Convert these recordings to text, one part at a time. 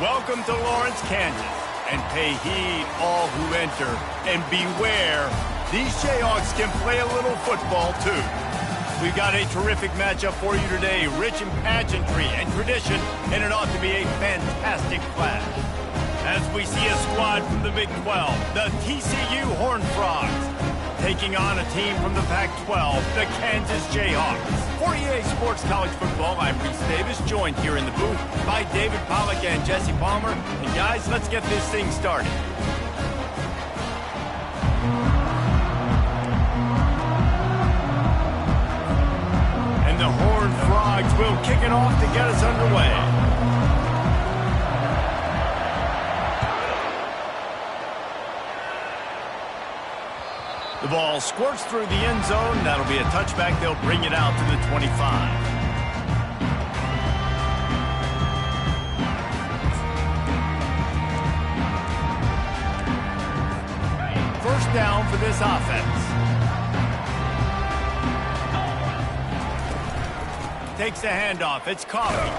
Welcome to Lawrence, Kansas, and pay heed all who enter, and beware, these Jayhawks can play a little football too. We've got a terrific matchup for you today, rich in pageantry and tradition, and it ought to be a fantastic clash. As we see a squad from the Big 12, the TCU Horned Frogs, taking on a team from the Pac-12, the Kansas Jayhawks. For EA Sports College Football, I'm Reese Davis, joined here in the booth by David Pollack and Jesse Palmer. And guys, let's get this thing started. And the Horned Frogs will kick it off to get us underway. The ball squirts through the end zone. That'll be a touchback. They'll bring it out to the 25. First down for this offense. Takes the handoff. It's Coffee.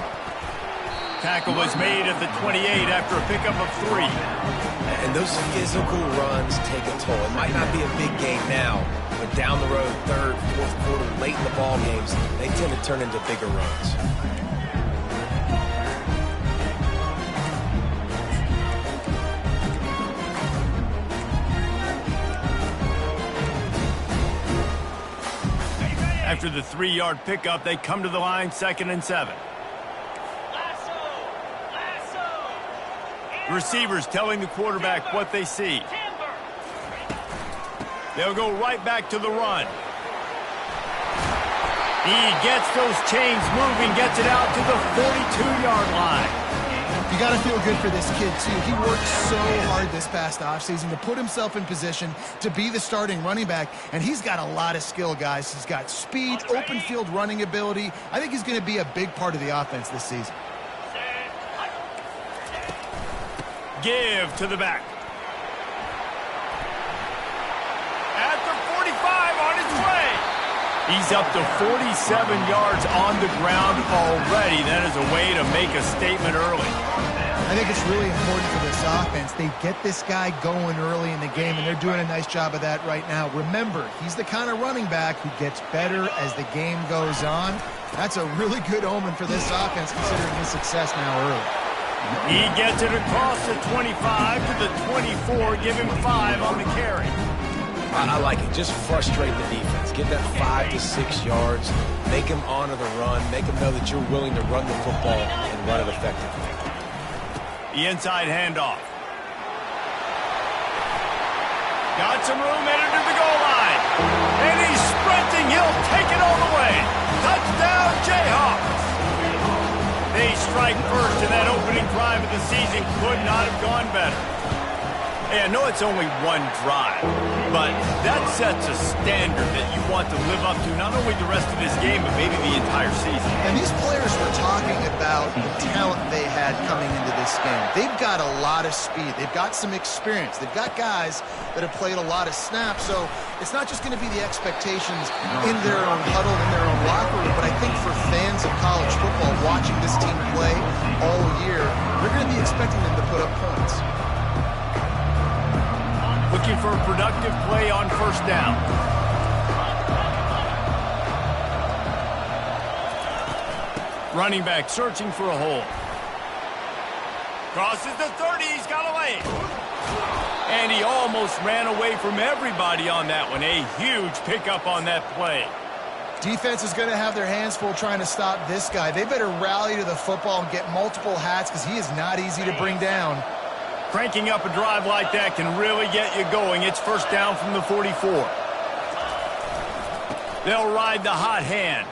Tackle was made at the 28 after a pickup of 3. And those physical runs take a toll. It might not be a big game now, but down the road, third, fourth quarter, late in the ball games, they tend to turn into bigger runs. After the 3-yard pickup, they come to the line, 2nd and 7. Receivers telling the quarterback what they see. They'll go right back to the run. He gets those chains moving, gets it out to the 42-yard line. You got to feel good for this kid, too. He worked so hard this past offseason to put himself in position to be the starting running back, and he's got a lot of skill, guys. He's got speed, open field running ability. I think he's going to be a big part of the offense this season. Give to the back. At the 45 on his way. He's up to 47 yards on the ground already. That is a way to make a statement early. I think it's really important for this offense. They get this guy going early in the game, and they're doing a nice job of that right now. Remember, he's the kind of running back who gets better as the game goes on. That's a really good omen for this offense, considering his success now early. He gets it across the 25 to the 24, give him 5 on the carry. I like it. Just frustrate the defense. Get that 5 to 6 yards. Make him honor the run. Make him know that you're willing to run the football and run it effectively. The inside handoff. Got some room headed to the goal line. And he's sprinting. He'll take it all the way. Touchdown, Jayhawks. They strike first, and that opening drive of the season could not have gone better. Hey, I know it's only one drive, but that sets a standard that you want to live up to, not only the rest of this game, but maybe the entire season. And these players were talking about the talent they had coming into this game. They've got a lot of speed. They've got some experience. They've got guys that have played a lot of snaps, so it's not just going to be the expectations in their own huddle, in their own locker room, but I think for fans of college football watching this team play all year, they're going to be expecting them to put up points. Looking for a productive play on first down. Running back searching for a hole. Crosses the 30, he's got a lane. And he almost ran away from everybody on that one. A huge pickup on that play. Defense is going to have their hands full trying to stop this guy. They better rally to the football and get multiple hats because he is not easy to bring down. Cranking up a drive like that can really get you going. It's first down from the 44. They'll ride the hot hand.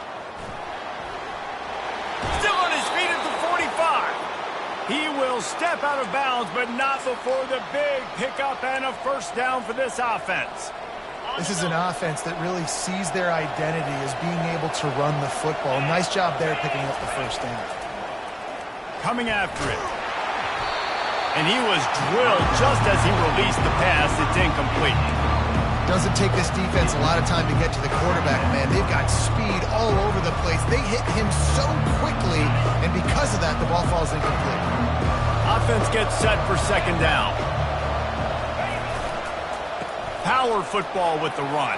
Still on his feet at the 45. He will step out of bounds, but not before the big pickup and a first down for this offense. This is an offense that really sees their identity as being able to run the football. Nice job there picking up the first down. Coming after it. And he was drilled just as he released the pass. It's incomplete. Doesn't take this defense a lot of time to get to the quarterback, man. They've got speed all over the place. They hit him so quickly, and because of that, the ball falls incomplete. offense gets set for second down. Power football with the run.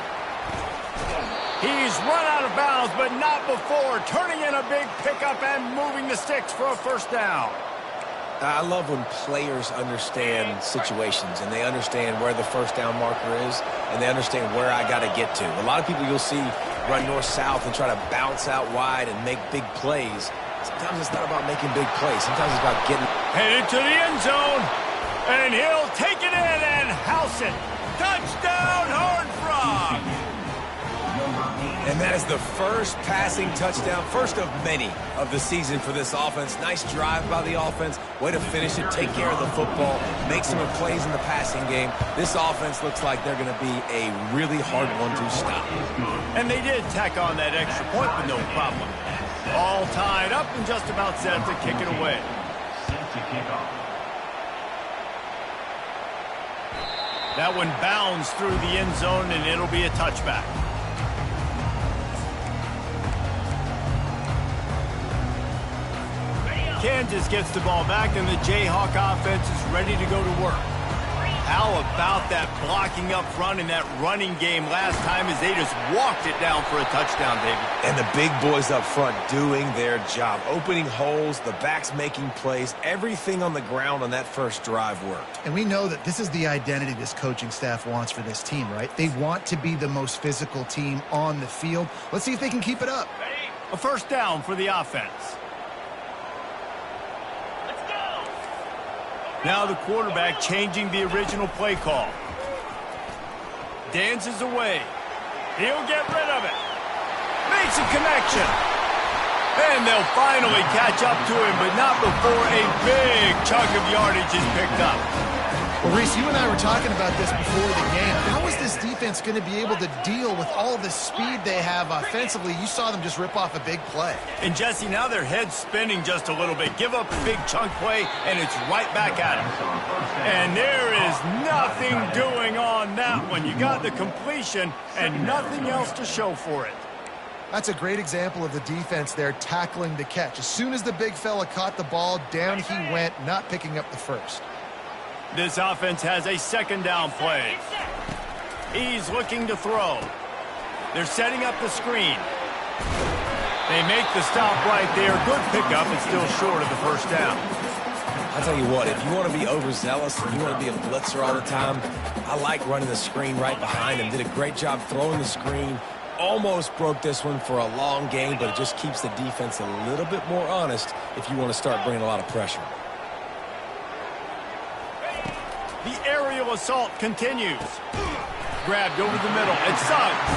He's run out of bounds, but not before turning in a big pickup and moving the sticks for a first down. I love when players understand situations and they understand where the first down marker is and they understand where I got to get to. A lot of people you'll see run north-south and try to bounce out wide and make big plays. Sometimes it's not about making big plays. Sometimes it's about getting... Headed to the end zone, and he'll take it in and house it. Touchdown, Horned Frog! And that is the first passing touchdown, first of many of the season for this offense. Nice drive by the offense. Way to finish it, take care of the football, make some plays in the passing game. This offense looks like they're going to be a really hard one to stop. And they did tack on that extra point with no problem. All tied up and just about set to kick it away. That one bounds through the end zone, and it'll be a touchback. Kansas gets the ball back, and the Jayhawk offense is ready to go to work. How about that blocking up front in that running game last time as they just walked it down for a touchdown, David? And the big boys up front doing their job, opening holes, the backs making plays, everything on the ground on that first drive worked. And we know that this is the identity this coaching staff wants for this team, right? They want to be the most physical team on the field. Let's see if they can keep it up. A first down for the offense. Now the quarterback changing the original play call. Dances away. He'll get rid of it. Makes a connection. And they'll finally catch up to him, but not before a big chunk of yardage is picked up. Well, Reese, you and I were talking about this before the game. How is this defense going to be able to deal with all the speed they have offensively? You saw them just rip off a big play. And, Jesse, now their head's spinning just a little bit. Give up a big chunk play, and it's right back at them. And there is nothing doing on that one. You got the completion and nothing else to show for it. That's a great example of the defense there tackling the catch. As soon as the big fella caught the ball, down he went, not picking up the first. This offense has a second down play. He's looking to throw. They're setting up the screen. They make the stop right there. Good pickup, but still short of the first down. I'll tell you what, if you want to be overzealous and you want to be a blitzer all the time, I like running the screen right behind him. Did a great job throwing the screen. Almost broke this one for a long game, but it just keeps the defense a little bit more honest if you want to start bringing a lot of pressure. The aerial assault continues. Grabbed over the middle. It's Suggs.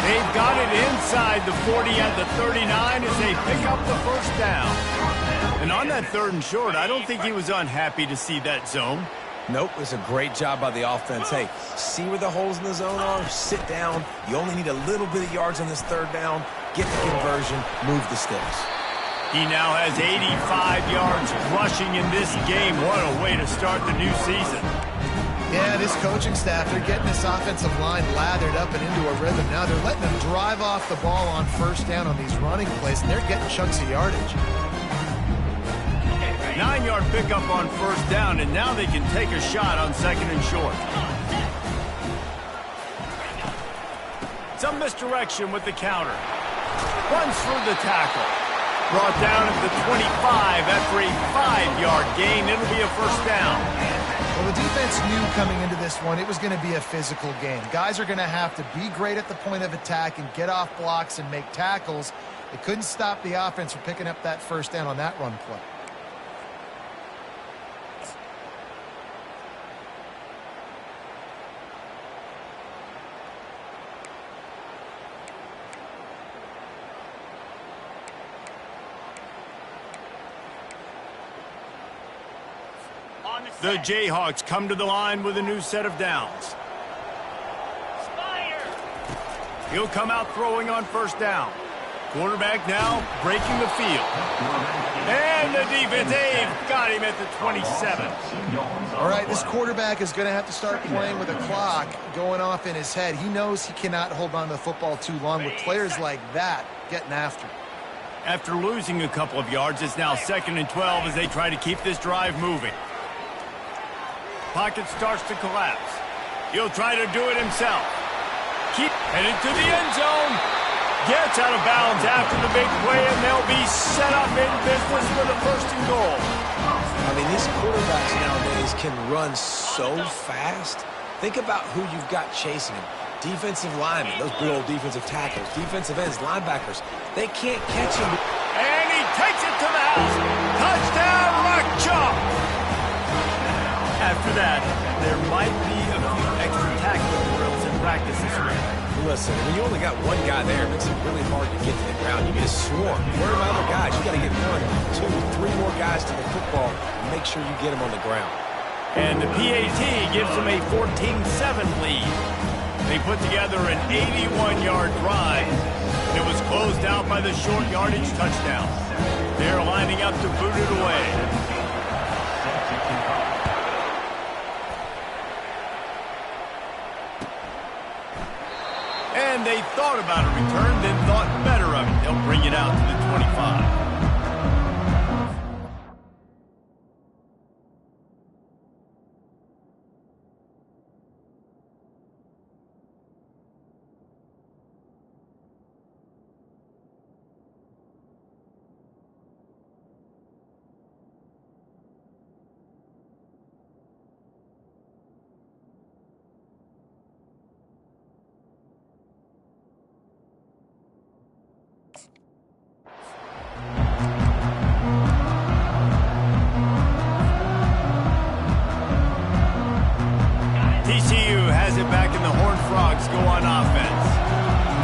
They've got it inside the 40 at the 39 as they pick up the first down. And on that third and short, I don't think he was unhappy to see that zone. Nope, it's a great job by the offense. Hey, see where the holes in the zone are, sit down. You only need a little bit of yards on this third down. Get the conversion, move the sticks. He now has 85 yards rushing in this game. What a way to start the new season. Yeah, this coaching staff, they're getting this offensive line lathered up and into a rhythm. Now they're letting them drive off the ball on first down on these running plays, and they're getting chunks of yardage. 9-yard pickup on first down, and now they can take a shot on second and short. Some misdirection with the counter. Runs through the tackle. Brought down at the 25 after a 5-yard gain. It'll be a first down. Well, the defense knew coming into this one it was going to be a physical game. Guys are going to have to be great at the point of attack and get off blocks and make tackles. They couldn't stop the offense from picking up that first down on that run play. The Jayhawks come to the line with a new set of downs. He'll come out throwing on first down. Quarterback now breaking the field. And the defense, they've got him at the 27. All right, this quarterback is going to have to start playing with a clock going off in his head. He knows he cannot hold on to the football too long with players like that getting after him. After losing a couple of yards, it's now 2nd and 12 as they try to keep this drive moving. Pocket starts to collapse. He'll try to do it himself. Keep headed to the end zone. Gets out of bounds after the big play, and they'll be set up in business for the 1st and goal. I mean, these quarterbacks nowadays can run so fast. Think about who you've got chasing them. Defensive linemen, those big old defensive tackles, defensive ends, linebackers. They can't catch him. And he takes it to the house. Touchdown, Rock Chalk. After that, there might be a few extra tackling drills in practice this week. Listen, when you only got one guy there, it makes it really hard to get to the ground. You need a swarm. Where are my other guys? You got to get 1, 2, 3 more guys to the football and make sure you get them on the ground. And the PAT gives them a 14-7 lead. They put together an 81-yard drive. It was closed out by the short yardage touchdown. They're lining up to boot it away. And they thought about a return, then thought better of it. They'll bring it out to the 25. TCU has it back, and the Horned Frogs go on offense.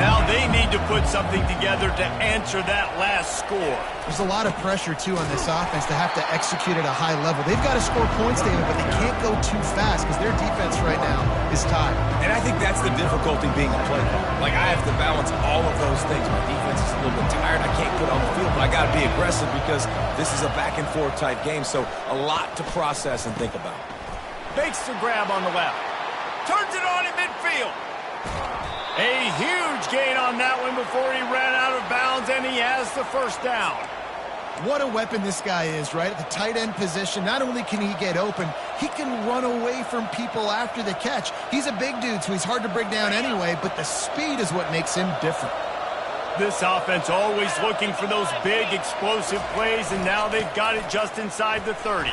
Now they need to put something together to answer that last score. There's a lot of pressure, too, on this offense to have to execute at a high level. They've got to score points, David, but they can't go too fast because their defense right now is tired. And I think that's the difficulty being a play caller. Like, I have to balance all of those things. My defense is a little bit tired. I can't put it on the field, but I got to be aggressive because this is a back-and-forth type game, so a lot to process and think about. Fakes the grab on the left. Turns it on in midfield. A huge gain on that one before he ran out of bounds, and he has the 1st down. What a weapon this guy is, right? At the tight end position, not only can he get open, he can run away from people after the catch. He's a big dude, so he's hard to bring down anyway, but the speed is what makes him different. This offense always looking for those big, explosive plays, and now they've got it just inside the 30.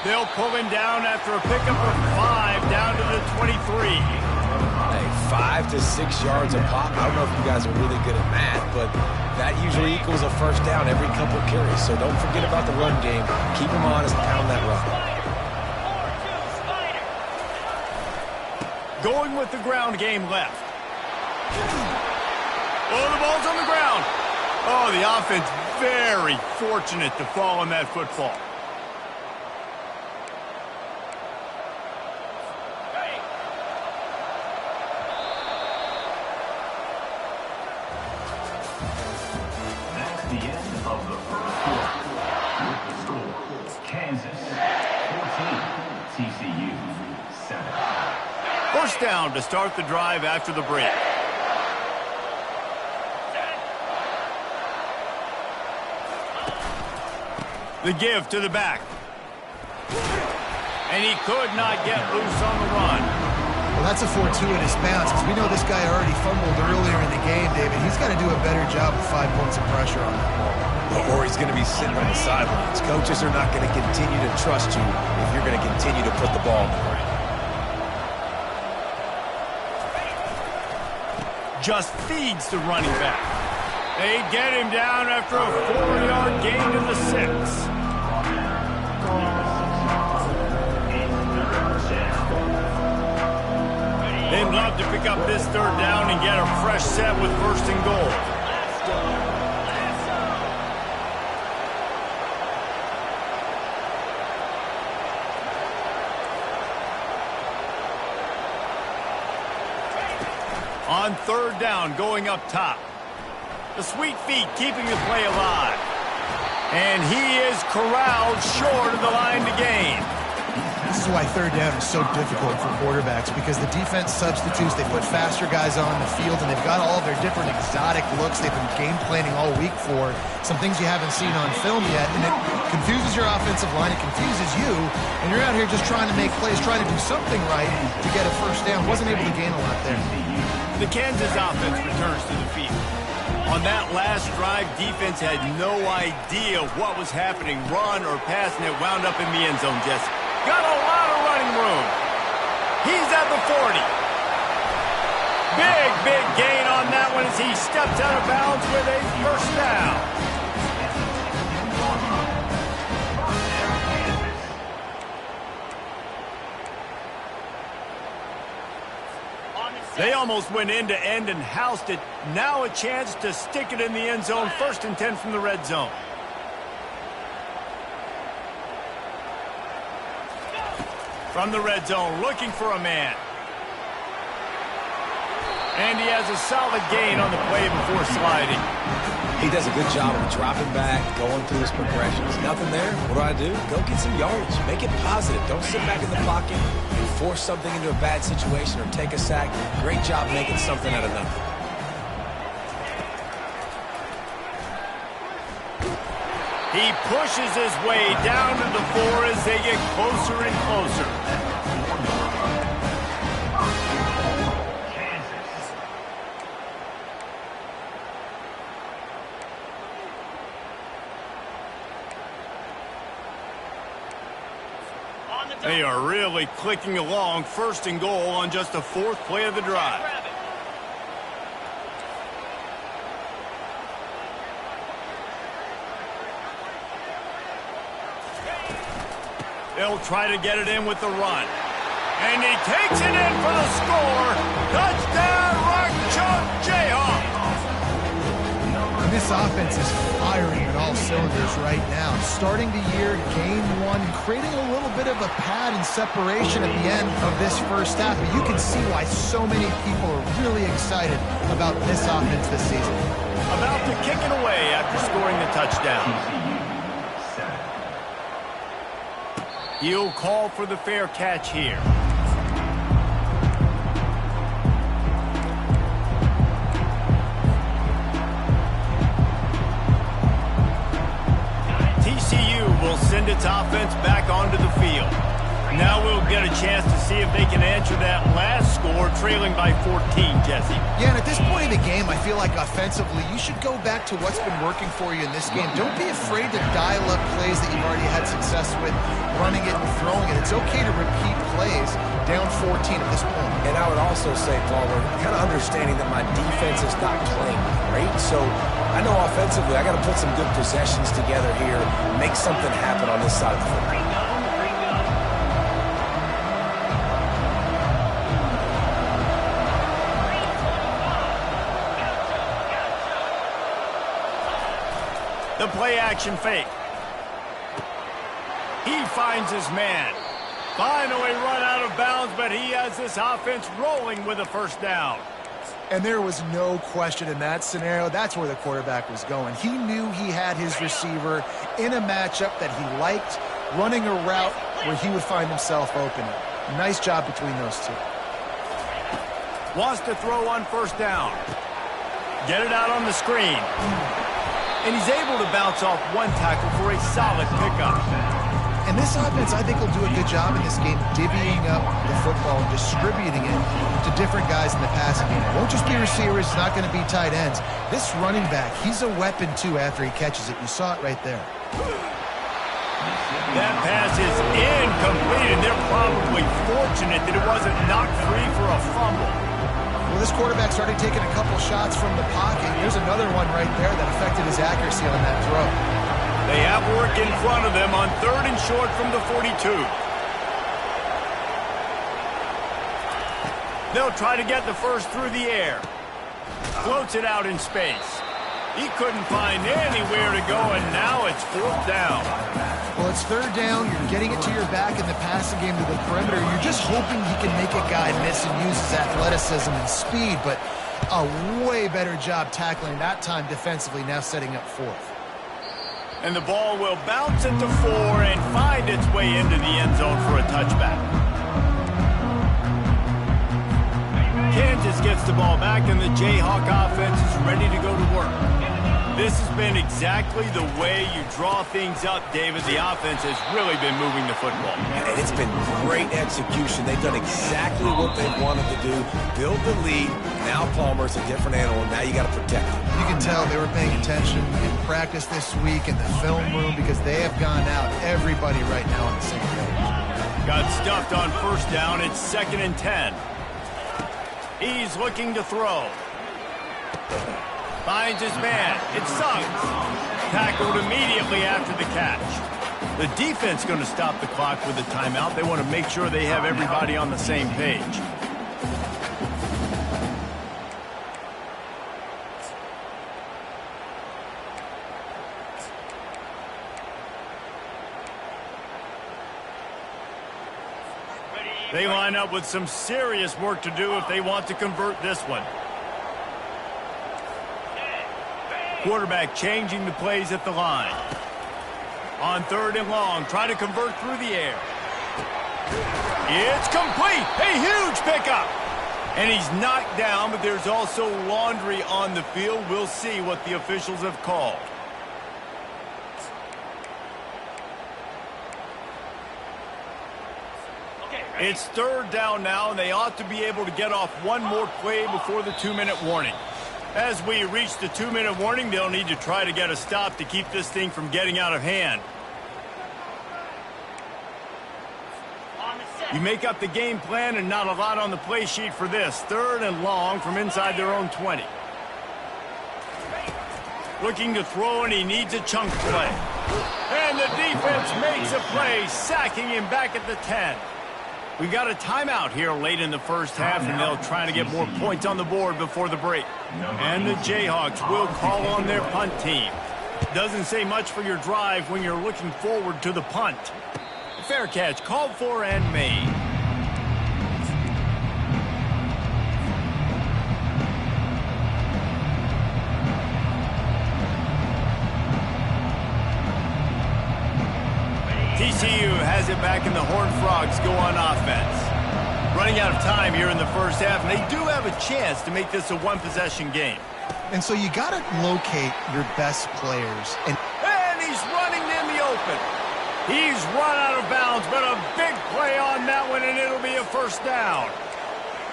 They'll pull him down after a pickup of 5 down to the 23. Hey, 5 to 6 yards a pop. I don't know if you guys are really good at math, but that usually equals a 1st down every couple of carries. So don't forget about the run game. Keep them honest, pound that run. Going with the ground game left. Oh, the ball's on the ground. Oh, the offense very fortunate to fall on that football. The end of the 1st quarter. With the score, Kansas 14, TCU 7. 1st down to start the drive after the break. The give to the back. And he could not get loose on the run. Well, that's a fortuitous bounce because we know this guy already fumbled earlier in the game, David. He's got to do a better job with 5 points of pressure on that ball. Or he's going to be sitting on the sidelines. Coaches are not going to continue to trust you if you're going to continue to put the ball on the ground. Just feeds the running back. They get him down after a 4-yard gain to the 6. They'd love to pick up this 3rd down and get a fresh set with 1st and goal. On 3rd down, going up top. The sweet feet keeping the play alive. And he is corralled short of the line to gain. This is why third down is so difficult for quarterbacks, because the defense substitutes, they put faster guys on the field, and they've got all of their different exotic looks they've been game planning all week for, some things you haven't seen on film yet, and it confuses your offensive line, it confuses you, and you're out here just trying to make plays, trying to do something right to get a first down. Wasn't able to gain a lot there. The Kansas offense returns to the field. On that last drive, defense had no idea what was happening, run or pass, and it wound up in the end zone, Jesse. Got a lot of running room. He's at the 40. Big gain on that one as he steps out of bounds with a first down. They almost went end-to-end and housed it. Now a chance to stick it in the end zone. 1st and 10 from the red zone. From the red zone, looking for a man. And he has a solid gain on the play before sliding. He does a good job of dropping back, going through his progressions. Nothing there. What do? Go get some yards. Make it positive. Don't sit back in the pocket and force something into a bad situation or take a sack. Great job making something out of nothing. He pushes his way down to the 4 as they get closer and closer. They are really clicking along. 1st and goal on just the 4th play of the drive. They'll try to get it in with the run. And he takes it in for the score. Touchdown, Rock Chalk Jayhawk. And this offense is firing on all cylinders right now. Starting the year, game 1, creating a little bit of a pad and separation at the end of this first half. But you can see why so many people are really excited about this offense this season. About to kick it away after scoring the touchdown. He'll call for the fair catch here. TCU will send its offense back onto the field. Now we'll get a chance to see if they can answer that last score, trailing by 14, Jesse. Yeah, and at this point in the game, I feel like offensively, you should go back to what's been working for you in this game. Don't be afraid to dial up plays that you've already had success with, running it and throwing it. It's okay to repeat plays down 14 at this point. And I would also say, Palmer, kind of understanding that my defense is not playing great. So I know offensively I got to put some good possessions together here, make something happen on this side of the football. The play action fake. He finds his man. Finally run out of bounds, but he has this offense rolling with a first down. And there was no question in that scenario. That's where the quarterback was going. He knew he had his receiver in a matchup that he liked, running a route where he would find himself open. Nice job between those two. Wants to throw on first down. Get it out on the screen. And he's able to bounce off one tackle for a solid pickup. And this offense, I think, will do a good job in this game divvying up the football and distributing it to different guys in the passing game. It won't just be receivers. It's not going to be tight ends. This running back, he's a weapon, too, after he catches it. You saw it right there. That pass is incomplete, and they're probably fortunate that it wasn't knocked free for a fumble. Well, this quarterback started taking a couple shots from the pocket. Here's another one right there that affected his accuracy on that throw. They have work in front of them on 3rd and short from the 42. They'll try to get the first through the air. Floats it out in space. He couldn't find anywhere to go, and now it's 4th down. Well, it's 3rd down. You're getting it to your back in the passing game to the perimeter. You're just hoping he can make a guy miss and use his athleticism and speed, but a way better job tackling that time defensively, now setting up 4th. And the ball will bounce at the 4 and find its way into the end zone for a touchback. Kansas gets the ball back, and the Jayhawk offense is ready to go to work. This has been exactly the way you draw things up, David. The offense has really been moving the football. And it's been great execution. They've done exactly what they've wanted to do. Build the lead. Now Palmer's a different animal. Now you got to protect him. You can tell they were paying attention in practice this week in the film room because they have gone out, everybody right now on the same page. Got stuffed on first down. It's 2nd and 10. He's looking to throw. Finds his man. It's Suggs. Tackled immediately after the catch. The defense going to stop the clock with a timeout. They want to make sure they have everybody on the same page. They line up with some serious work to do if they want to convert this one. Quarterback changing the plays at the line. On 3rd and long, try to convert through the air. It's complete. A huge pickup. And he's knocked down, but there's also laundry on the field. We'll see what the officials have called. It's 3rd down now, and they ought to be able to get off one more play before the 2-minute warning. As we reach the 2-minute warning, they'll need to try to get a stop to keep this thing from getting out of hand. You make up the game plan and not a lot on the play sheet for this. 3rd and long from inside their own 20. Looking to throw, and he needs a chunk play. And the defense makes a play, sacking him back at the 10. We got a timeout here late in the first half, and they'll try to get more points on the board before the break. And the Jayhawks will call on their punt team. Doesn't say much for your drive when you're looking forward to the punt. Fair catch, called for and made. TCU has it back, and the Horned Frogs go on offense. Running out of time here in the first half, and they do have a chance to make this a one-possession game. And so you got to locate your best players. And he's running in the open. He's run out of bounds, but a big play on that one, and it'll be a first down.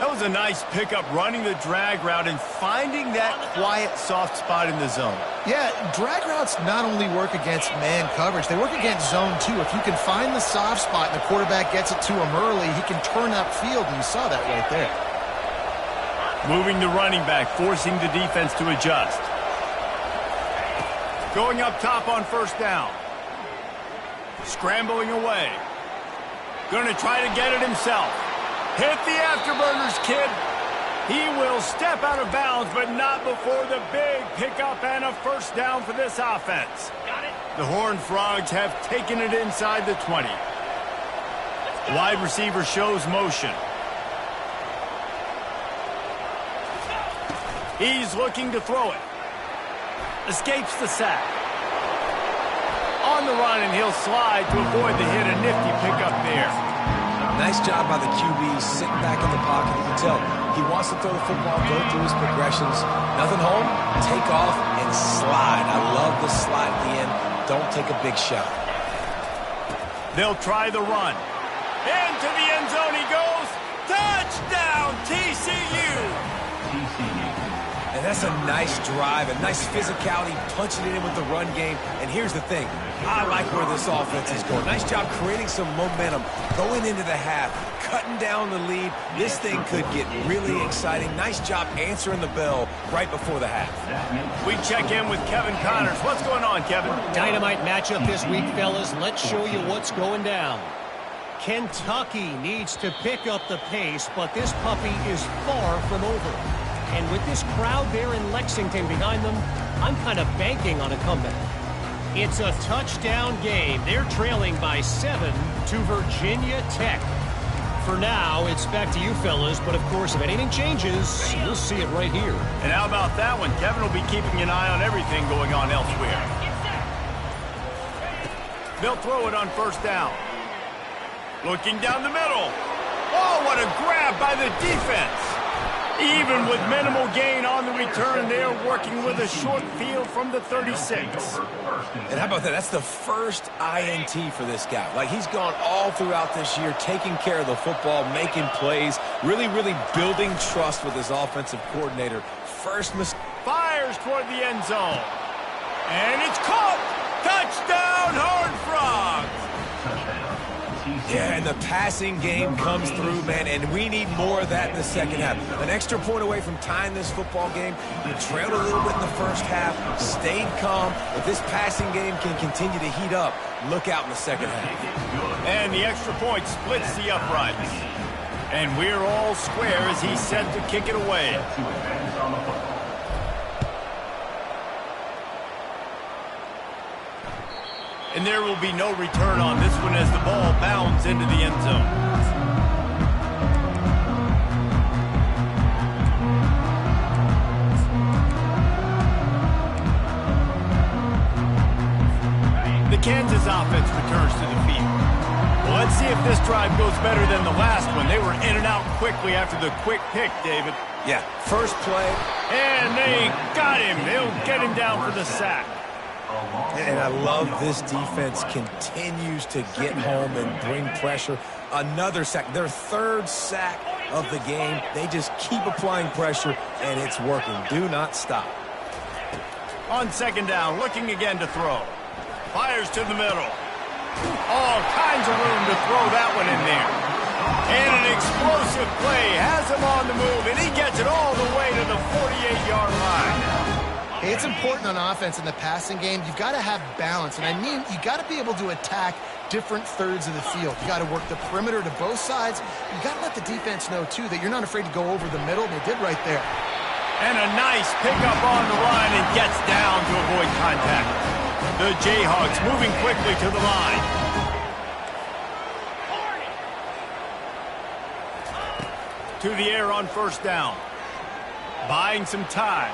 That was a nice pickup, running the drag route and finding that quiet, soft spot in the zone. Yeah, drag routes not only work against man coverage, they work against zone too. If you can find the soft spot and the quarterback gets it to him early, he can turn upfield, and you saw that right there. Moving the running back, forcing the defense to adjust. Going up top on first down. Scrambling away. Going to try to get it himself. Hit the afterburners, kid. He will step out of bounds, but not before the big pickup and a first down for this offense. Got it. The Horned Frogs have taken it inside the 20. Wide receiver shows motion. He's looking to throw it. Escapes the sack. On the run, and he'll slide to avoid the hit. A nifty pickup there. Nice job by the QB, sitting back in the pocket. You can tell he wants to throw the football, go through his progressions. Nothing home, take off, and slide. I love the slide at the end. Don't take a big shot. They'll try the run. Into the end zone he goes. Touchdown, TCU! And that's a nice drive, a nice physicality, punching it in with the run game. And here's the thing. I like where this offense is going. Nice job creating some momentum, going into the half, cutting down the lead. This thing could get really exciting. Nice job answering the bell right before the half. We check in with Kevin Connors. What's going on, Kevin? Dynamite matchup this week, fellas. Let's show you what's going down. Kentucky needs to pick up the pace, but this puppy is far from over. And with this crowd there in Lexington behind them, I'm kind of banking on a comeback. It's a touchdown game. They're trailing by 7 to Virginia Tech. For now, it's back to you fellas, but of course, if anything changes, you'll see it right here. And how about that one? Kevin will be keeping an eye on everything going on elsewhere. They'll throw it on first down. Looking down the middle. Oh, what a grab by the defense. Even with minimal gain on the return, they are working with a short field from the 36. And how about that? That's the first INT for this guy. Like, he's gone all throughout this year, taking care of the football, making plays, really building trust with his offensive coordinator. First mistake. Fires toward the end zone. And it's caught. Touchdown, Horned Frogs. Yeah, and the passing game comes through, man, and we need more of that in the second half. An extra point away from tying this football game. You trailed a little bit in the first half, stayed calm. If this passing game can continue to heat up, look out in the second half. And the extra point splits the uprights. And we're all square as he's set to kick it away. And there will be no return on this one as the ball bounds into the end zone. The Kansas offense returns to the field. Well, let's see if this drive goes better than the last one. They were in and out quickly after the quick pick, David. Yeah, first play. And they got him. They'll get him down for the sack. And I love this defense continues to get home and bring pressure. Another sack, their third sack of the game. They just keep applying pressure, and it's working. Do not stop. On second down, looking again to throw. Fires to the middle. All kinds of room to throw that one in there. And an explosive play has him on the move, and he gets it all the way to the 48-yard line. It's important on offense in the passing game. You've got to have balance. And I mean, you got to be able to attack different thirds of the field. You got to work the perimeter to both sides. You got to let the defense know, too, that you're not afraid to go over the middle. They did right there. And a nice pickup on the run and gets down to avoid contact. The Jayhawks moving quickly to the line. To the air on first down. Buying some time.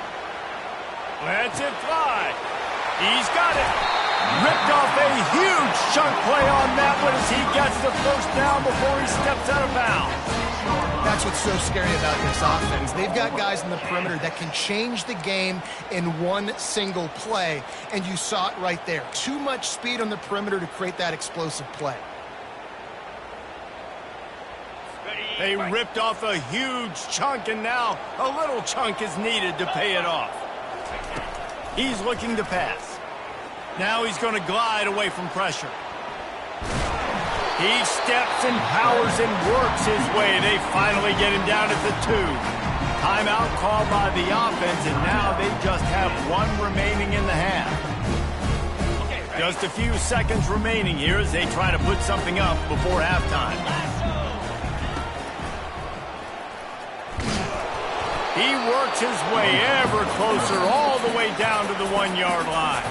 Lets it fly. He's got it. Ripped off a huge chunk play on that one as he gets the first down before he steps out of bounds. That's what's so scary about this offense. They've got guys in the perimeter that can change the game in one single play, and you saw it right there. Too much speed on the perimeter to create that explosive play. They ripped off a huge chunk, and now a little chunk is needed to pay it off. He's looking to pass. Now he's going to glide away from pressure. He steps and powers and works his way. They finally get him down at the 2. Timeout called by the offense, and now they just have one remaining in the half. Just a few seconds remaining here as they try to put something up before halftime. He works his way ever closer all the way down to the 1-yard line.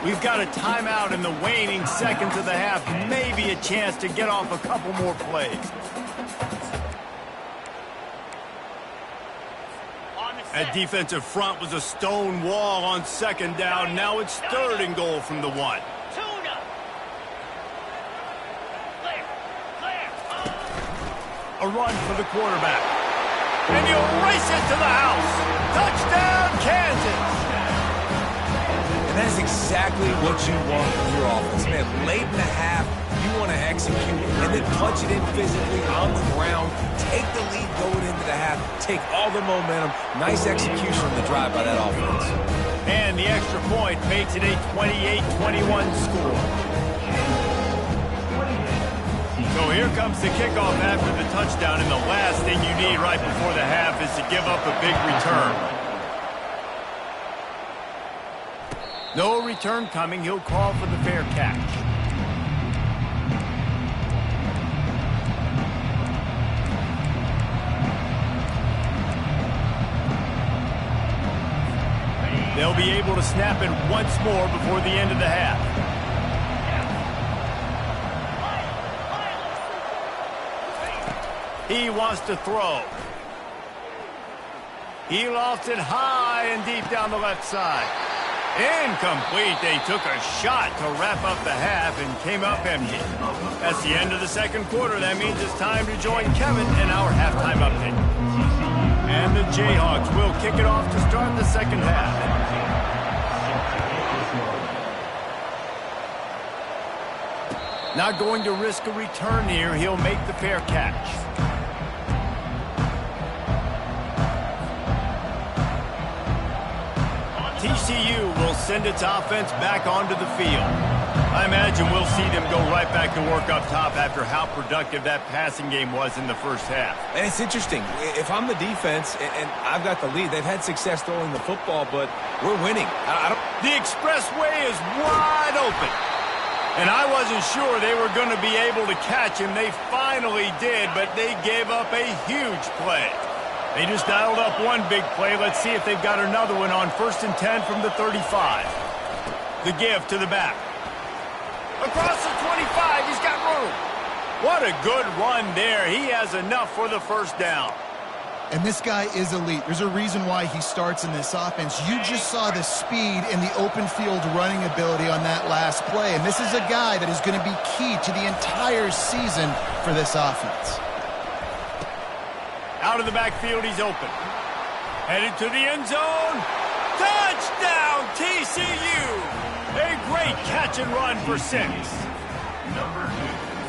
We've got a timeout in the waning seconds of the half. Maybe a chance to get off a couple more plays. That defensive front was a stone wall on second down. Now it's 3rd and goal from the 1. A run for the quarterback. And he'll race it to the house. Touchdown, Kansas. And that's exactly what you want from your offense, man. Late in the half, you want to execute and then punch it in physically on the ground. Take the lead going into the half. Take all the momentum. Nice execution on the drive by that offense. And the extra point makes it a 28-21 score. So here comes the kickoff after the touchdown, and the last thing you need right before the half is to give up a big return. No return coming. He'll call for the fair catch. They'll be able to snap it once more before the end of the half. He wants to throw. He lofts it high and deep down the left side. Incomplete. They took a shot to wrap up the half and came up empty. That's the end of the second quarter. That means it's time to join Kevin in our halftime update. And the Jayhawks will kick it off to start the second half. Not going to risk a return here. He'll make the fair catch. TCU will send its offense back onto the field. I imagine we'll see them go right back to work up top after how productive that passing game was in the first half. And it's interesting. If I'm the defense and I've got the lead, they've had success throwing the football, but we're winning. The expressway is wide open. And I wasn't sure they were going to be able to catch him. They finally did, but they gave up a huge play. They just dialed up one big play. Let's see if they've got another one on 1st and 10 from the 35. The give to the back. Across the 25, he's got room. What a good run there. He has enough for the first down. And this guy is elite. There's a reason why he starts in this offense. You just saw the speed and the open field running ability on that last play. And this is a guy that is going to be key to the entire season for this offense. Out of the backfield, he's open. Headed to the end zone. Touchdown, TCU! A great catch and run for 6.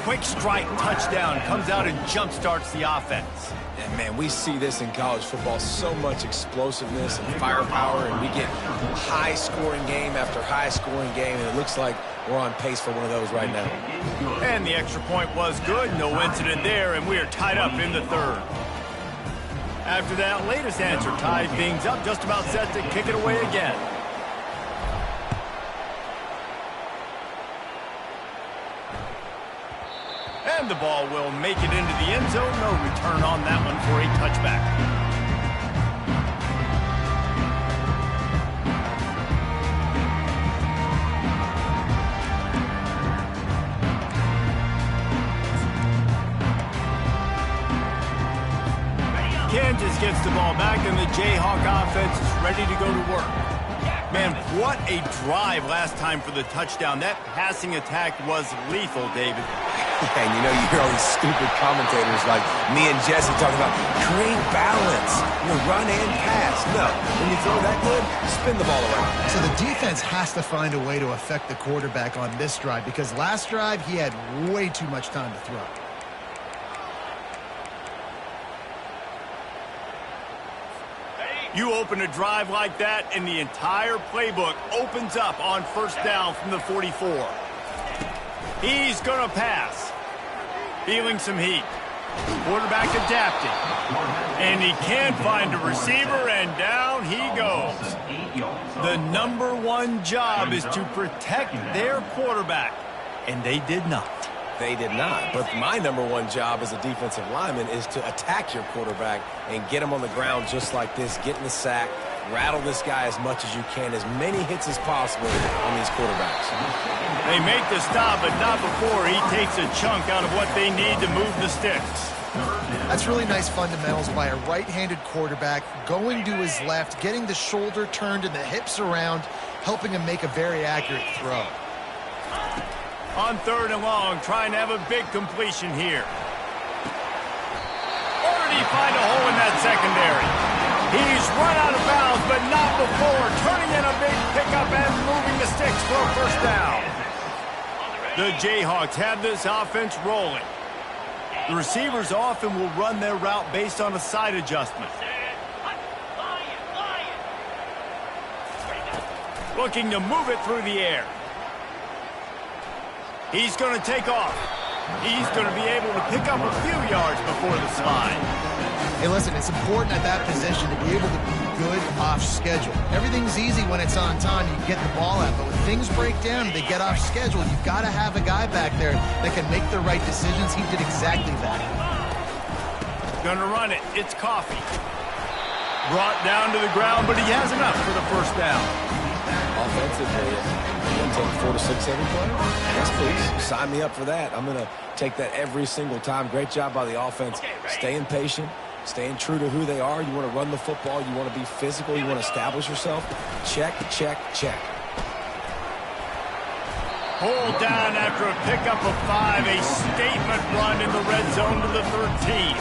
Quick strike touchdown comes out and jump-starts the offense. And, man, we see this in college football, so much explosiveness and firepower, and we get high-scoring game after high-scoring game, and it looks like we're on pace for one of those right now. And the extra point was good. No incident there, and we are tied up in the third. After that latest answer tied things up, just about set to kick it away again. And the ball will make it into the end zone. No return on that one for a touchback. Kansas gets the ball back, and the Jayhawk offense is ready to go to work. Man, what a drive last time for the touchdown. That passing attack was lethal, David. And you know, you hear all these stupid commentators like me and Jesse talking about create balance, run and pass. No, when you throw that good, spin the ball around. So the defense has to find a way to affect the quarterback on this drive, because last drive he had way too much time to throw. You open a drive like that, and the entire playbook opens up on 1st down from the 44. He's going to pass. Feeling some heat. Quarterback adapting. And he can't find a receiver, and down he goes. The #1 job is to protect their quarterback, and they did not. They did not. But my #1 job as a defensive lineman is to attack your quarterback and get him on the ground just like this, get in the sack, rattle this guy as much as you can, as many hits as possible on these quarterbacks. They make the stop, but not before he takes a chunk out of what they need to move the sticks. That's really nice fundamentals by a right-handed quarterback, going to his left, getting the shoulder turned and the hips around, helping him make a very accurate throw. On 3rd and long, trying to have a big completion here. Or did he find a hole in that secondary? He's run out of bounds, but not before turning in a big pickup and moving the sticks for a 1st down. The Jayhawks have this offense rolling. The receivers often will run their route based on a side adjustment. Looking to move it through the air. He's going to take off. He's going to be able to pick up a few yards before the slide. Hey, listen, it's important at that position to be able to be good off schedule. Everything's easy when it's on time. You can get the ball out. But when things break down and they get off schedule, you've got to have a guy back there that can make the right decisions. He did exactly that. Going to run it. It's Coffee. Brought down to the ground, but he has enough for the 1st down. Offensively, you want to take 4 to 6 every play? Yes, please. Sign me up for that. I'm going to take that every single time. Great job by the offense. Staying patient, staying true to who they are. You want to run the football. You want to be physical. You want to establish yourself. Check, check, check. Pulled down after a pickup of 5, a statement run in the red zone to the 13.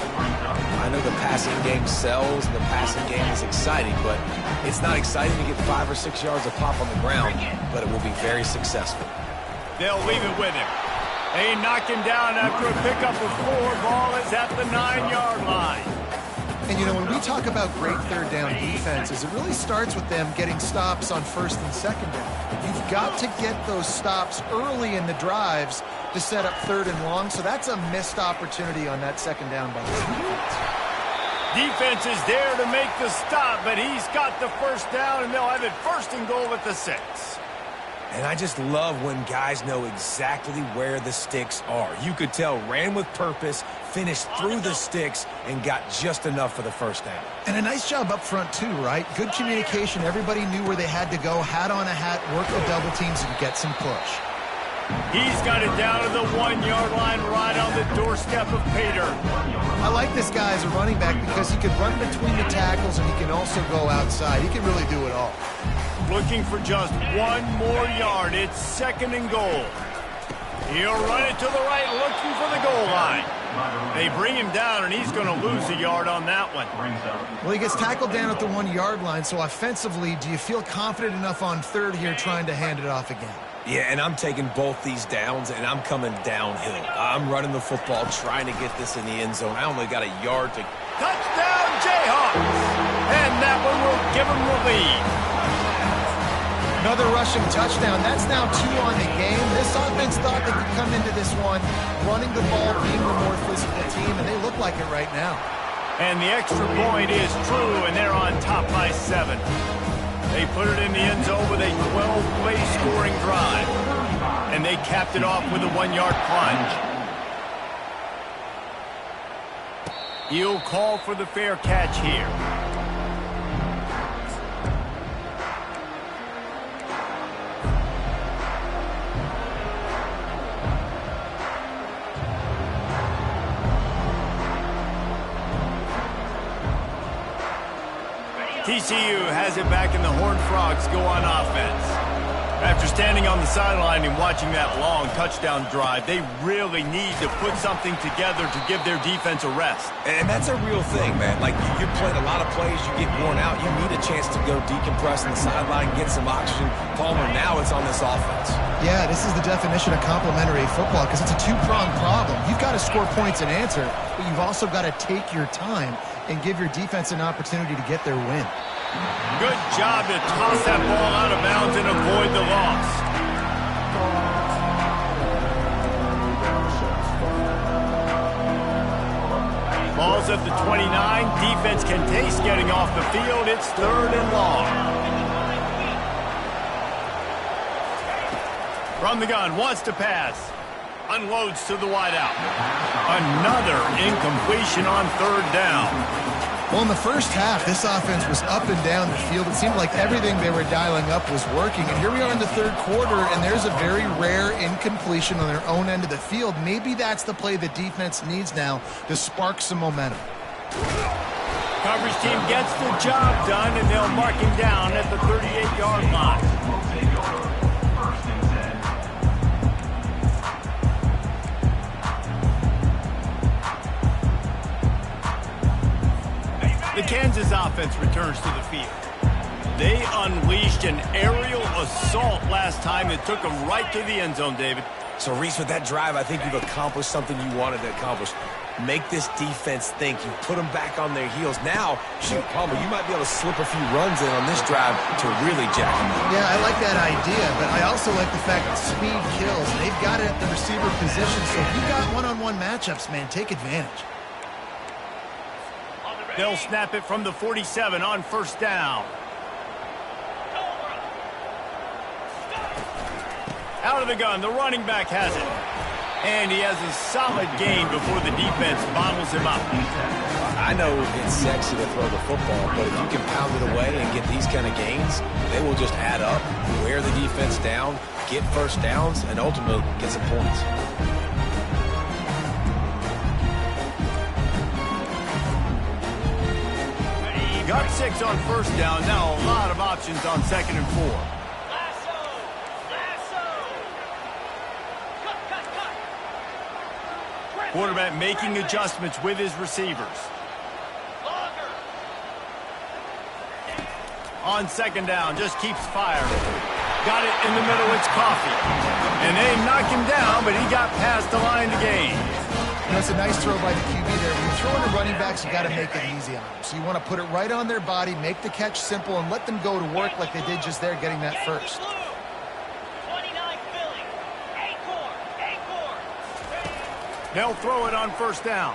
I know the passing game sells, and the passing game is exciting, but it's not exciting to get 5 or 6 yards of pop on the ground, but it will be very successful. They'll leave it with him. They knock him down after a pickup of 4. Ball is at the 9-yard line. And, you know, when we talk about great third down defenses, it really starts with them getting stops on first and second down. You've got to get those stops early in the drives to set up third and long, so that's a missed opportunity on that second down by this defense. Defense is there to make the stop, but he's got the first down, and they'll have it first and goal at the 6. And I just love when guys know exactly where the sticks are. You could tell ran with purpose, finished through the sticks, and got just enough for the first down. And a nice job up front, too, right? Good communication. Everybody knew where they had to go, hat on a hat, work the double teams, and get some push. He's got it down to the 1-yard line right on the doorstep of Pater. I like this guy as a running back because he can run between the tackles and he can also go outside. He can really do it all. Looking for just 1 more yard. It's second and goal. He'll run it to the right, looking for the goal line. They bring him down, and he's going to lose a yard on that one. Well, he gets tackled down at the 1-yard line, so offensively, do you feel confident enough on third here trying to hand it off again? Yeah, and I'm taking both these downs, and I'm coming downhill. I'm running the football, trying to get this in the end zone. I only got a yard to... Touchdown, Jayhawks! And that one will give them the lead. Another rushing touchdown. That's now 2 on the game. This offense thought they could come into this one running the ball, being the more physical team, and they look like it right now. And the extra point is true, and they're on top by 7. They put it in the end zone with a 12-play scoring drive. And they capped it off with a 1-yard plunge. He'll call for the fair catch here. TCU has it back, and the Horned Frogs go on offense. After standing on the sideline and watching that long touchdown drive, they really need to put something together to give their defense a rest. And that's a real thing, man. Like, you're playing a lot of plays, you get worn out, you need a chance to go decompress on the sideline, get some oxygen. Palmer, now it's on this offense. Yeah, this is the definition of complementary football because it's a two-pronged problem. You've got to score points and answer, but you've also got to take your time and give your defense an opportunity to get their win. Good job to toss that ball out of bounds and avoid the loss. Ball's at the 29. Defense can taste getting off the field. It's third and long. From the gun, wants to pass. Unloads to the wideout. Another incompletion on third down. Well, in the first half, this offense was up and down the field. It seemed like everything they were dialing up was working. And here we are in the third quarter, and there's a very rare incompletion on their own end of the field. Maybe that's the play the defense needs now to spark some momentum. Coverage team gets the job done, and they'll mark him down at the 38-yard line. The Kansas offense returns to the field. They unleashed an aerial assault last time that took them right to the end zone, David. So, Reese, with that drive, I think you've accomplished something you wanted to accomplish. Make this defense think. You put them back on their heels. Now, shoot, Palmer, you might be able to slip a few runs in on this drive to really jack them up. Yeah, I like that idea, but I also like the fact that speed kills. They've got it at the receiver position, so if you've got one-on-one matchups, man, take advantage. They'll snap it from the 47 on first down. Out of the gun, the running back has it. And he has a solid gain before the defense bottles him up. I know it's sexy to throw the football, but if you can pound it away and get these kind of gains, they will just add up, wear the defense down, get first downs, and ultimately get some points. Got 6 on first down. Now a lot of options on second and 4. Quarterback making adjustments with his receivers. On second down, just keeps firing. Got it in the middle, it's Coffee. And they knock him down, but he got past the line to gain. You know, it's a nice throw by the QB there. When you're throwing to running backs, you got to make it easy on them. So you want to put it right on their body, make the catch simple, and let them go to work like they did just there, getting that first. They'll throw it on first down.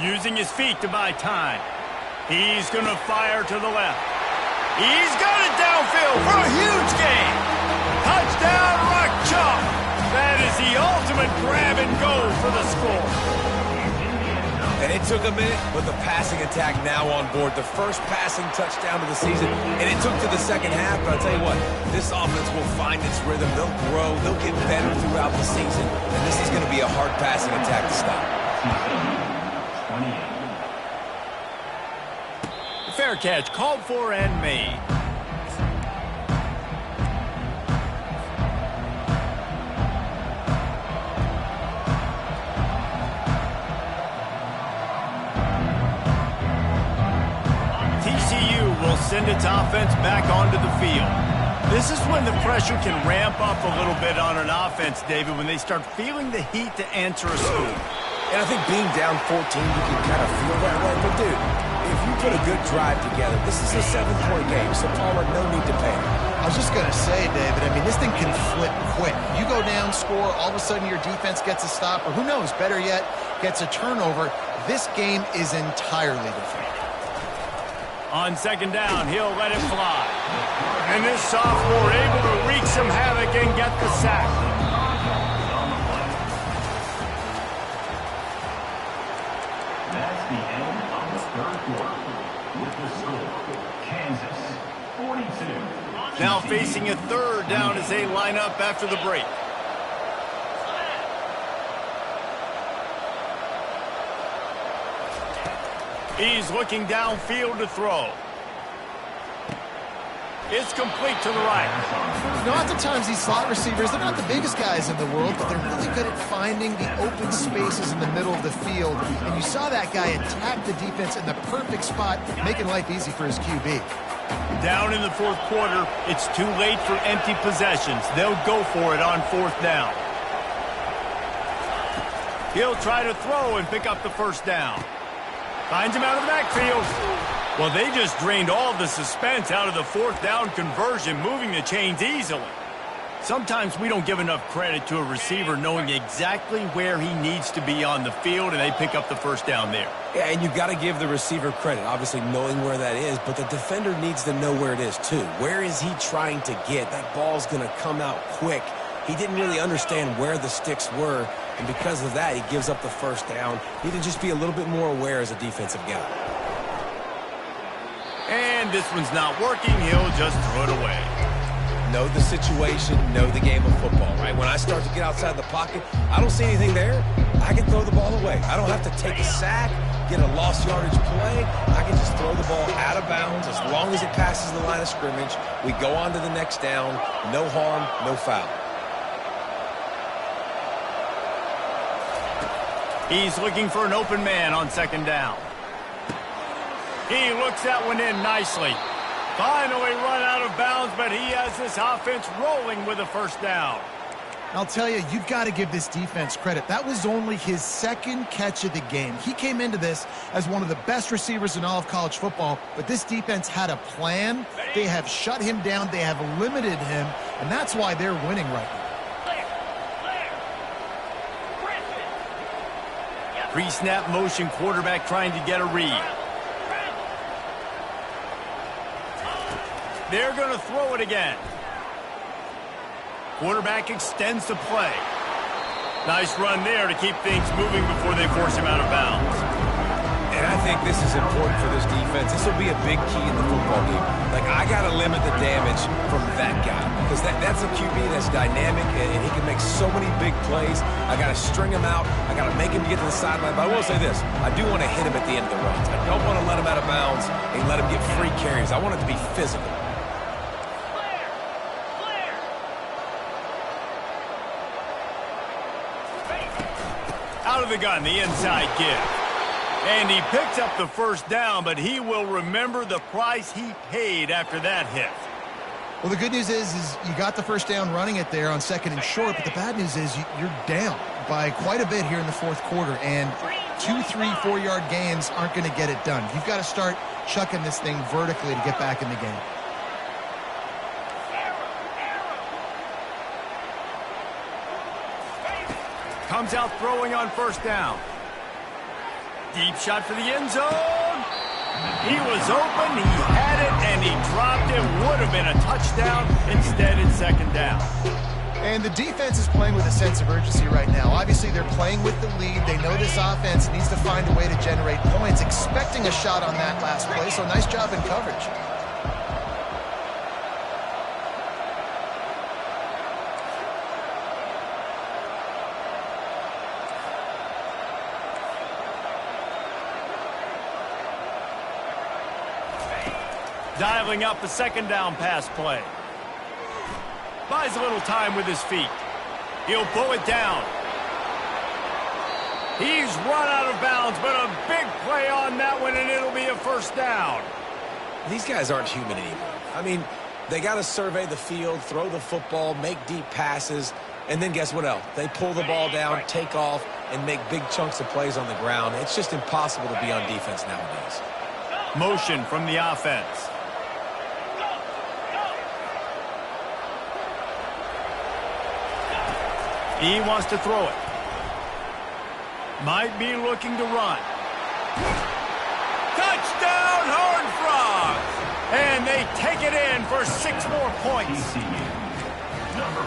Using his feet to buy time. He's going to fire to the left. He's got it downfield for a huge gain. Touchdown, Rock Chalk. That is the ultimate grab and go for the score. And it took a minute, but the passing attack now on board. The first passing touchdown of the season, and it took to the second half. But I'll tell you what, this offense will find its rhythm. They'll grow. They'll get better throughout the season. And this is going to be a hard passing attack to stop. Fair catch, called for and made. TCU will send its offense back onto the field. This is when the pressure can ramp up a little bit on an offense, David, when they start feeling the heat to answer a scoop. And I think being down 14, you can kind of feel that way. But, dude, if you put a good drive together, this is a 7-point game, so Palmer, no need to panic. I was just going to say, David, I mean, this thing can flip quick. You go down, score, all of a sudden your defense gets a stop, or who knows, better yet, gets a turnover. This game is entirely different. On second down, he'll let it fly. And this sophomore able to wreak some havoc and get the sack. That's the end of the third quarter. With the score, Kansas 42. Now facing a third down as they line up after the break. He's looking downfield to throw. It's complete to the right. You know, oftentimes these slot receivers, they're not the biggest guys in the world, but they're really good at finding the open spaces in the middle of the field. And you saw that guy attack the defense in the perfect spot, making life easy for his QB. Down in the fourth quarter, it's too late for empty possessions. They'll go for it on fourth down. He'll try to throw and pick up the first down. Finds him out of the backfield. Well, they just drained all the suspense out of the fourth down conversion, moving the chains easily. Sometimes we don't give enough credit to a receiver knowing exactly where he needs to be on the field, and they pick up the first down there. Yeah, and you've got to give the receiver credit, obviously knowing where that is, but the defender needs to know where it is too. Where is he trying to get? That ball's going to come out quick. He didn't really understand where the sticks were, and because of that, he gives up the first down. He need to just be a little bit more aware as a defensive guy. And this one's not working. He'll just throw it away. Know the situation, know the game of football, right? When I start to get outside the pocket, I don't see anything there. I can throw the ball away. I don't have to take a sack, get a lost yardage play. I can just throw the ball out of bounds as long as it passes the line of scrimmage. We go on to the next down. No harm, no foul. He's looking for an open man on second down. He looks that one in nicely. Finally run out of bounds, but he has this offense rolling with a first down. I'll tell you, you've got to give this defense credit. That was only his second catch of the game. He came into this as one of the best receivers in all of college football, but this defense had a plan. They have shut him down. They have limited him, and that's why they're winning right now. Pre-snap motion, quarterback trying to get a read. They're going to throw it again. Quarterback extends the play. Nice run there to keep things moving before they force him out of bounds. And I think this is important for this defense. This will be a big key in the football game. Like, I got to limit the damage from that guy because that's a QB that's dynamic and he can make so many big plays. I got to string him out. I got to make him get to the sideline. But I will say this. I do want to hit him at the end of the runs. I don't want to let him out of bounds and let him get free carries. I want it to be physical. Out of the gun, the inside give. And he picks up the first down, but he will remember the price he paid after that hit. Well, the good news is you got the first down running it there on 2nd and short, but the bad news is you're down by quite a bit here in the 4th quarter, and 2, 3, 4-yard gains aren't going to get it done. You've got to start chucking this thing vertically to get back in the game. Comes out throwing on first down. Deep shot for the end zone. He was open, he had it, and he dropped it. Would have been a touchdown. Instead, it's 2nd down. And the defense is playing with a sense of urgency right now. Obviously, they're playing with the lead. They know this offense needs to find a way to generate points, expecting a shot on that last play, so nice job in coverage. Dialing up the 2nd down pass play. Buys a little time with his feet. He'll pull it down. He's run out of bounds, but a big play on that one, and it'll be a first down. These guys aren't human anymore. I mean, they got to survey the field, throw the football, make deep passes, and then guess what else? They pull the ball down, take off, and make big chunks of plays on the ground. It's just impossible to be on defense nowadays. Motion from the offense. He wants to throw it. Might be looking to run. Touchdown, Horned Frogs! And they take it in for 6 more points.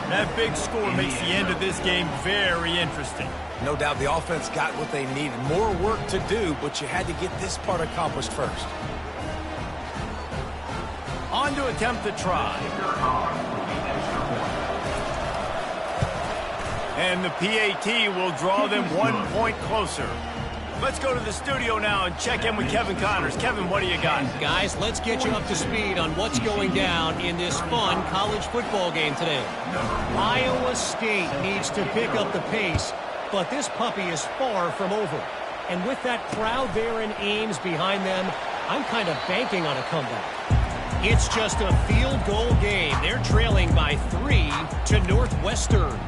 That big score makes the end of this game very interesting. No doubt the offense got what they needed. More work to do, but you had to get this part accomplished first. On to attempt the try. And the PAT will draw them 1 point closer. Let's go to the studio now and check in with Kevin Connors. Kevin, what do you got? Guys, let's get you up to speed on what's going down in this fun college football game today. Iowa State needs to pick up the pace, but this puppy is far from over. And with that crowd there in Ames behind them, I'm kind of banking on a comeback. It's just a field goal game. They're trailing by 3 to Northwestern.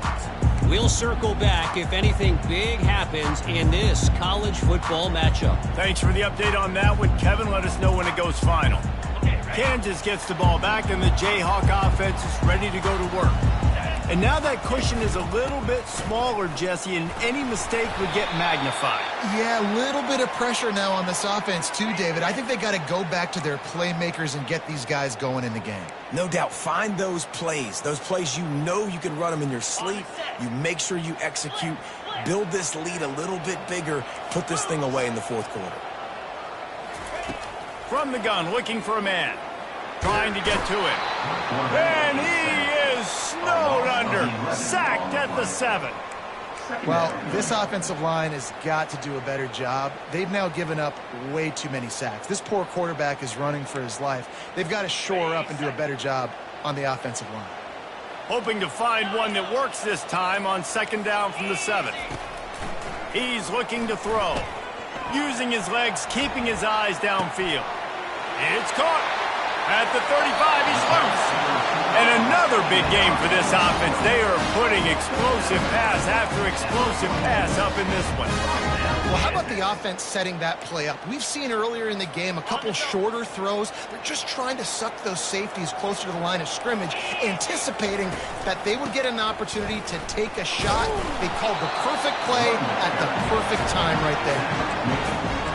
We'll circle back if anything big happens in this college football matchup. Thanks for the update on that one, Kevin. Let us know when it goes final. Kansas gets the ball back, and the Jayhawk offense is ready to go to work. And now that cushion is a little bit smaller, Jesse, and any mistake would get magnified. Yeah, a little bit of pressure now on this offense too, David. I think they got to go back to their playmakers and get these guys going in the game. No doubt, find those plays you know you can run them in your sleep. You make sure you execute, build this lead a little bit bigger, put this thing away in the 4th quarter. From the gun, looking for a man, trying to get to him. And he is snowed under, sacked at the 7. Well, this offensive line has got to do a better job. They've now given up way too many sacks. This poor quarterback is running for his life. They've got to shore up and do a better job on the offensive line. Hoping to find one that works this time on 2nd down from the 7. He's looking to throw. Using his legs, keeping his eyes downfield. It's caught. At the 35, he's loose. And another big game for this offense. They are putting explosive pass after explosive pass up in this one. Well, how about the offense setting that play up? We've seen earlier in the game a couple shorter throws. They're just trying to suck those safeties closer to the line of scrimmage, anticipating that they would get an opportunity to take a shot. They called the perfect play at the perfect time right there.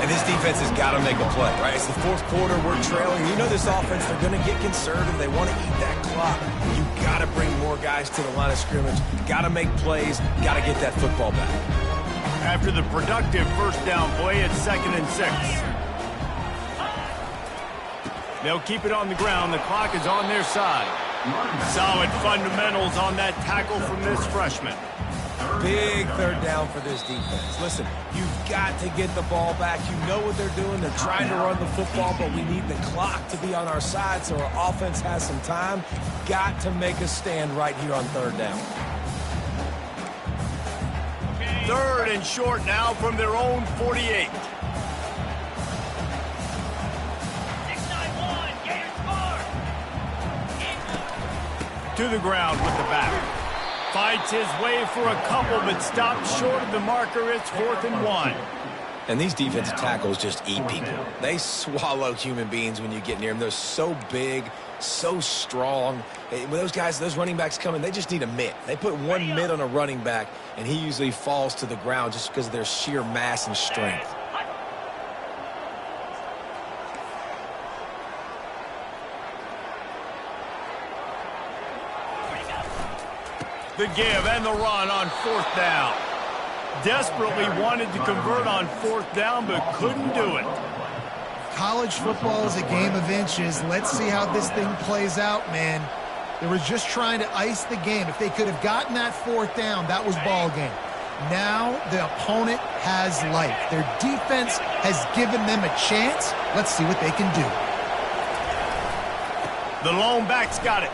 And this defense has got to make a play, right? It's the 4th quarter. We're trailing. You know this offense, they're going to get conservative. They want to eat that clock. You got to bring more guys to the line of scrimmage. Got to make plays. Got to get that football back. After the productive first down play, it's 2nd and 6. They'll keep it on the ground. The clock is on their side. Solid fundamentals on that tackle from this freshman. Big 3rd down for this defense. Listen, you've got to get the ball back. You know what they're doing. They're trying to run the football, but we need the clock to be on our side so our offense has some time. Got to make a stand right here on 3rd down. 3rd and short now from their own 48. 691, Gators score. To the ground with the back. Fights his way for a couple, but stops short of the marker. It's 4th and 1. And these defensive tackles just eat people. They swallow human beings when you get near them. They're so big, so strong. When those guys, those running backs come in, they just need a mitt. They put one mitt on a running back, and he usually falls to the ground just because of their sheer mass and strength. The give and the run on 4th down. Desperately wanted to convert on 4th down, but couldn't do it. College football is a game of inches. Let's see how this thing plays out, man. They were just trying to ice the game. If they could have gotten that 4th down, that was ball game. Now the opponent has life. Their defense has given them a chance. Let's see what they can do. The lone back's got it.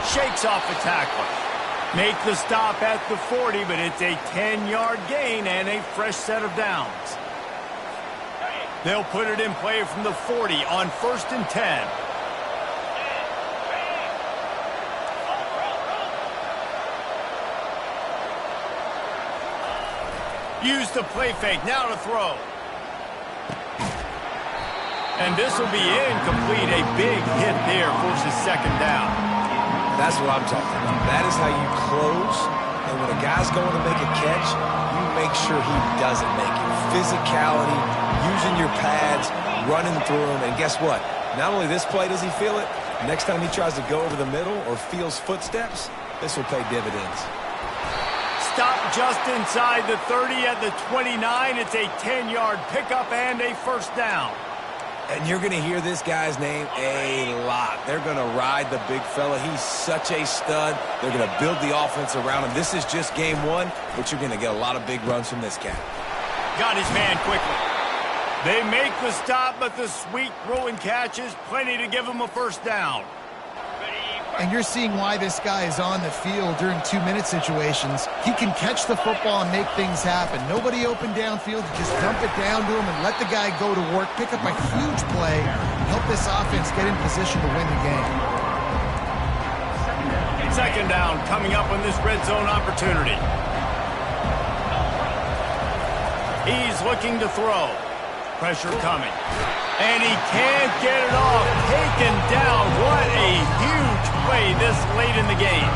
Shakes off the tackler. Make the stop at the 40, but it's a 10-yard gain and a fresh set of downs. They'll put it in play from the 40 on 1st and 10. Use the play fake, now to throw. And this will be incomplete. A big hit there, forces 2nd down. That's what I'm talking about. That is how you close. And when a guy's going to make a catch, you make sure he doesn't make it. Physicality, using your pads, running through them. And guess what? Not only this play does he feel it, next time he tries to go over the middle or feels footsteps, this will pay dividends. Stop just inside the 30 at the 29. It's a 10-yard pickup and a 1st down. And you're going to hear this guy's name a lot. They're going to ride the big fella. He's such a stud. They're going to build the offense around him. This is just game 1, but you're going to get a lot of big runs from this cat. Got his man quickly. They make the stop, but the sweet throw and catch is plenty to give him a 1st down. And you're seeing why this guy is on the field during 2-minute situations. He can catch the football and make things happen. Nobody open downfield. Just dump it down to him and let the guy go to work, pick up a huge play, help this offense get in position to win the game. 2nd down coming up on this red zone opportunity. He's looking to throw. Pressure coming. And he can't get it off. Taken down. What a huge play this late in the game.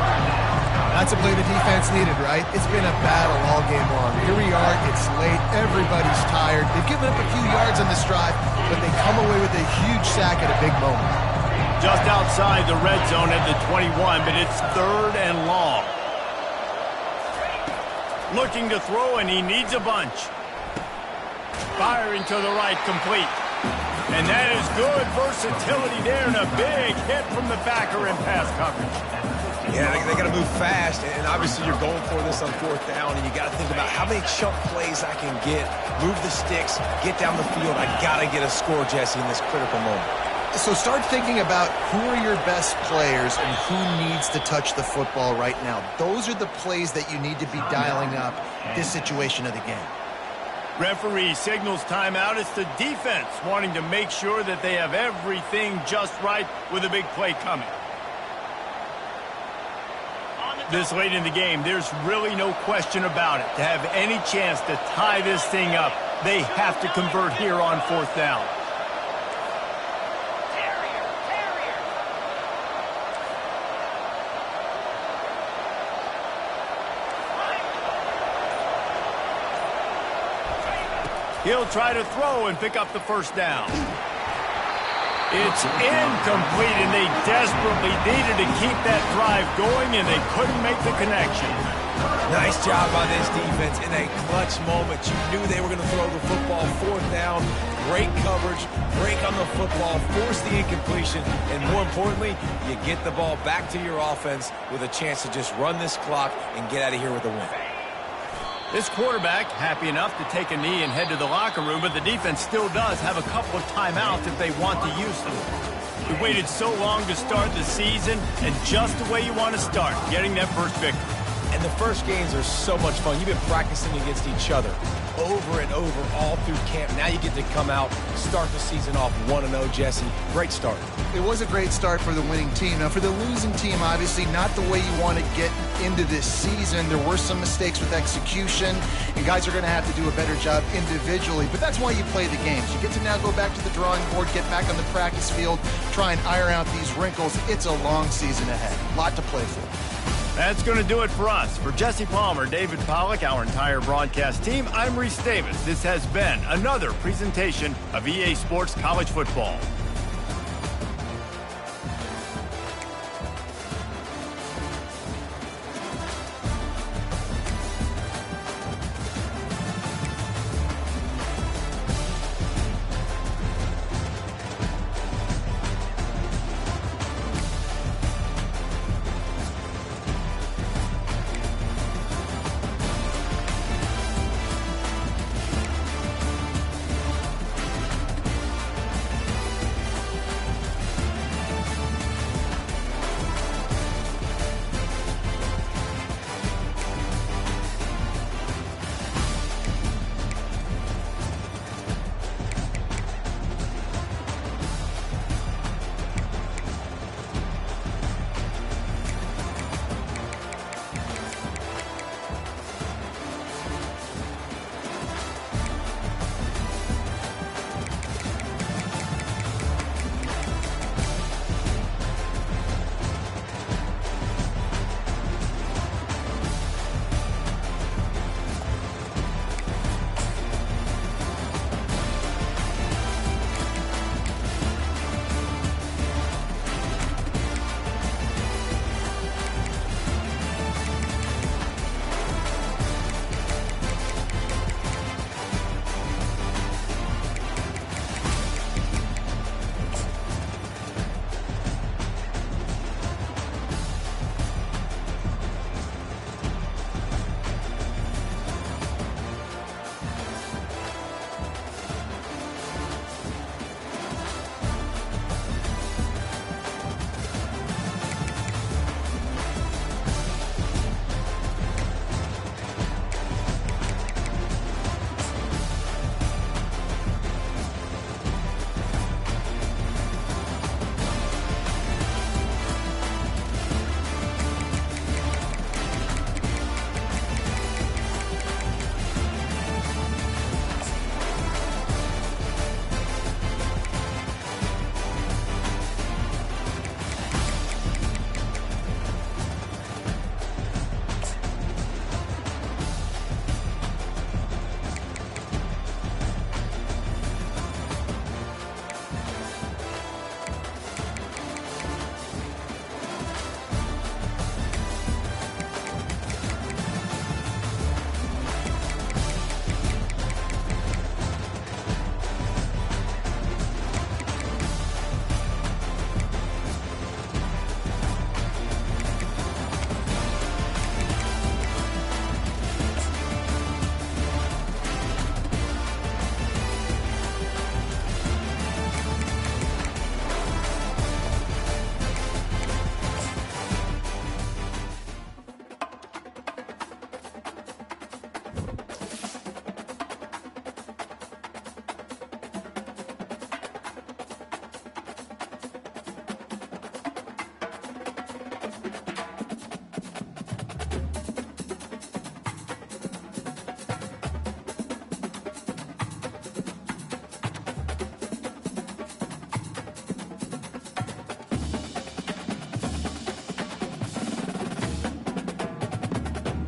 That's a play the defense needed, right? It's been a battle all game long. Here we are. It's late. Everybody's tired. They've given up a few yards on this drive, but they come away with a huge sack at a big moment. Just outside the red zone at the 21, but it's 3rd and long. Looking to throw, and he needs a bunch. Firing to the right, complete. And that is good versatility there, and a big hit from the backer in pass coverage. Yeah, they got to move fast, and obviously you're going for this on 4th down, and you got to think about how many chunk plays I can get, move the sticks, get down the field. I got to get a score, Jesse, in this critical moment. So start thinking about who are your best players and who needs to touch the football right now. Those are the plays that you need to be dialing up this situation of the game. Referee signals timeout. It's the defense wanting to make sure that they have everything just right with a big play coming. This late in the game, there's really no question about it. To have any chance to tie this thing up, they have to convert here on 4th down. He'll try to throw and pick up the 1st down. It's incomplete, and they desperately needed to keep that drive going, and they couldn't make the connection. Nice job by this defense in a clutch moment. You knew they were going to throw the football. 4th down, great coverage, break on the football, force the incompletion, and more importantly, you get the ball back to your offense with a chance to just run this clock and get out of here with a win. This quarterback happy enough to take a knee and head to the locker room, but the defense still does have a couple of timeouts if they want to use them. We waited so long to start the season, and just the way you want to start, getting that first victory. And And the first games are so much fun. You've been practicing against each other over and over all through camp. Now you get to come out, start the season off 1-0, Jesse. Great start. It was a great start for the winning team. Now, for the losing team, obviously not the way you want to get into this season. There were some mistakes with execution, and guys are going to have to do a better job individually. But that's why you play the games. You get to now go back to the drawing board, get back on the practice field, try and iron out these wrinkles. It's a long season ahead. A lot to play for. That's going to do it for us. For Jesse Palmer, David Pollack, our entire broadcast team, I'm Reese Davis. This has been another presentation of EA Sports College Football.